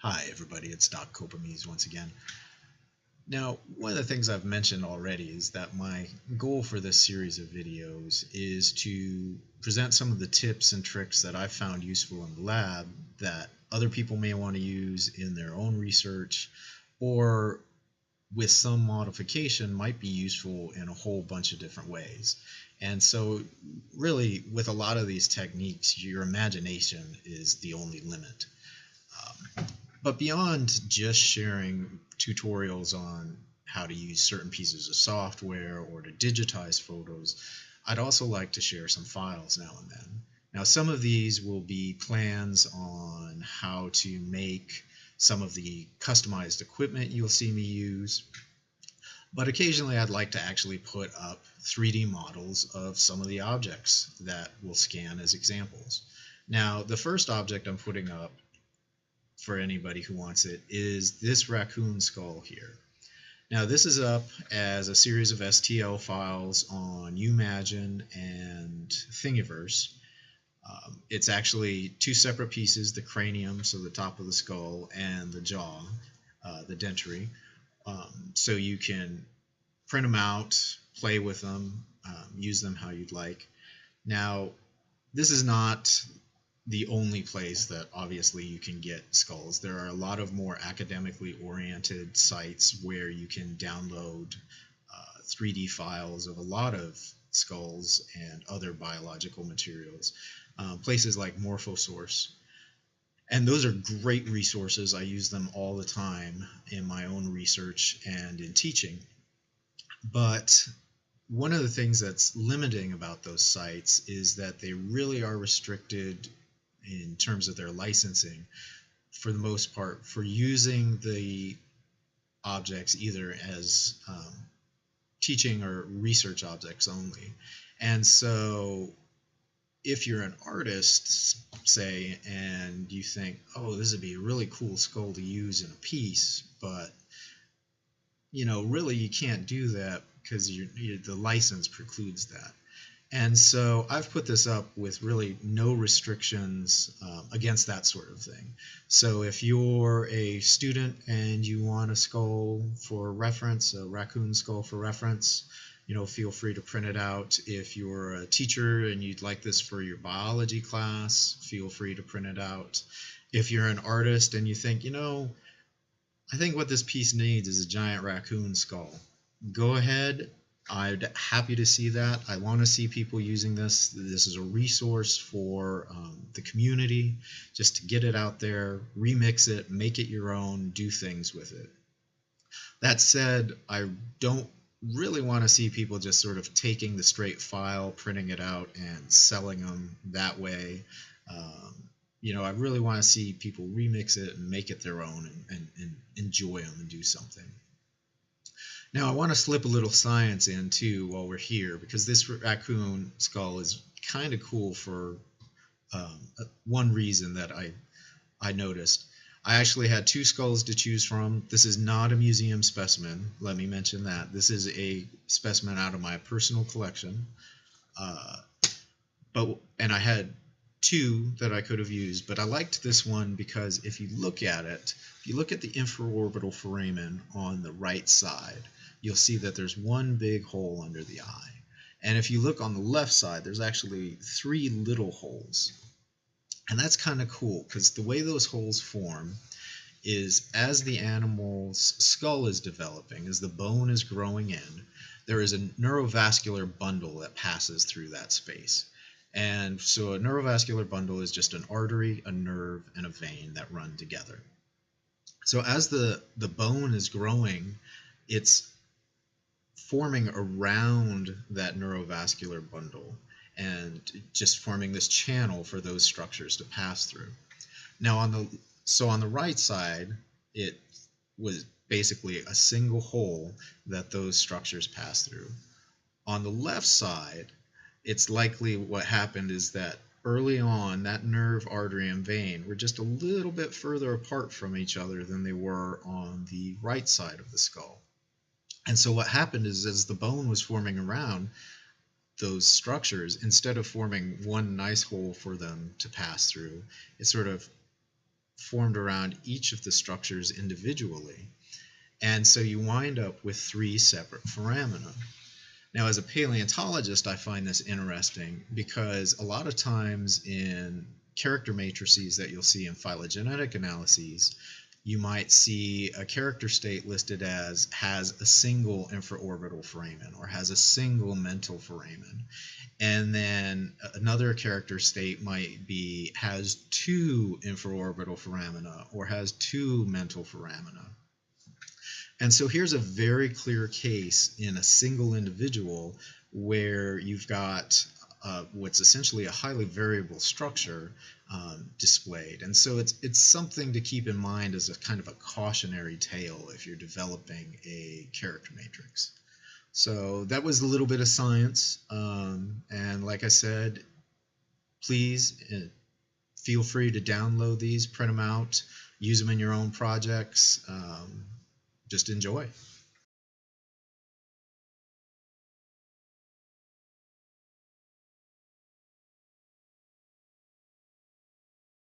Hi everybody, it's Doc Copamese once again. Now, one of the things I've mentioned already is that my goal for this series of videos is to present some of the tips and tricks that I've found useful in the lab that other people may want to use in their own research, or with some modification might be useful in a whole bunch of different ways. And so really, with a lot of these techniques, your imagination is the only limit. But beyond just sharing tutorials on how to use certain pieces of software or to digitize photos, I'd also like to share some files now and then. Now, some of these will be plans on how to make some of the customized equipment you'll see me use, but occasionally I'd like to actually put up 3D models of some of the objects that we'll scan as examples. Now, the first object I'm putting up for anybody who wants it is this Raccoon Skull here. Now this is up as a series of STL files on YouMagine and Thingiverse. It's actually two separate pieces, the cranium, so the top of the skull, and the jaw, the dentary. So you can print them out, play with them, use them how you'd like. Now, this is not the only place that obviously you can get skulls. There are a lot of more academically oriented sites where you can download 3D files of a lot of skulls and other biological materials. Places like Morphosource. And those are great resources. I use them all the time in my own research and in teaching. But one of the things that's limiting about those sites is that they really are restricted in terms of their licensing, for the most part, for using the objects either as teaching or research objects only. And so if you're an artist, say, and you think, oh, this would be a really cool skull to use in a piece, but really you can't do that because the license precludes that. And so I've put this up with really no restrictions against that sort of thing. So if you're a student and you want a skull for reference, a raccoon skull for reference, feel free to print it out. If you're a teacher and you'd like this for your biology class, feel free to print it out. If you're an artist and you think, I think what this piece needs is a giant raccoon skull, go ahead. I'd happy to see that. I want to see people using this. This is a resource for the community, just to get it out there, remix it, make it your own, do things with it. That said, I don't really want to see people just sort of taking the straight file, printing it out, and selling them that way. I really want to see people remix it and make it their own and enjoy them and do something. Now I want to slip a little science in too while we're here, because this raccoon skull is kind of cool for one reason that I noticed. I actually had two skulls to choose from. This is not a museum specimen, let me mention that. This is a specimen out of my personal collection. And I had two that I could have used, but I liked this one because if you look at it, if you look at the infraorbital foramen on the right side, you'll see that there's one big hole under the eye. And if you look on the left side, there's actually three little holes. And that's kind of cool because the way those holes form is as the animal's skull is developing, as the bone is growing in, there is a neurovascular bundle that passes through that space. And so a neurovascular bundle is just an artery, a nerve, and a vein that run together. So as the bone is growing, it's forming around that neurovascular bundle and just forming this channel for those structures to pass through. Now on the right side, it was basically a single hole that those structures pass through. On the left side, it's likely what happened is that early on, that nerve, artery, and vein were just a little bit further apart from each other than they were on the right side of the skull. And so what happened is as the bone was forming around those structures, instead of forming one nice hole for them to pass through, it sort of formed around each of the structures individually. And so you wind up with 3 separate foramina. Now, as a paleontologist, I find this interesting because a lot of times in character matrices that you'll see in phylogenetic analyses, you might see a character state listed as has a single infraorbital foramen or has a single mental foramen. And then another character state might be has 2 infraorbital foramina or has 2 mental foramina. And so here's a very clear case in a single individual where you've got what's essentially a highly variable structure displayed. And so it's something to keep in mind as a kind of a cautionary tale if you're developing a character matrix. So that was a little bit of science. And like I said, please feel free to download these, print them out, use them in your own projects. Just enjoy.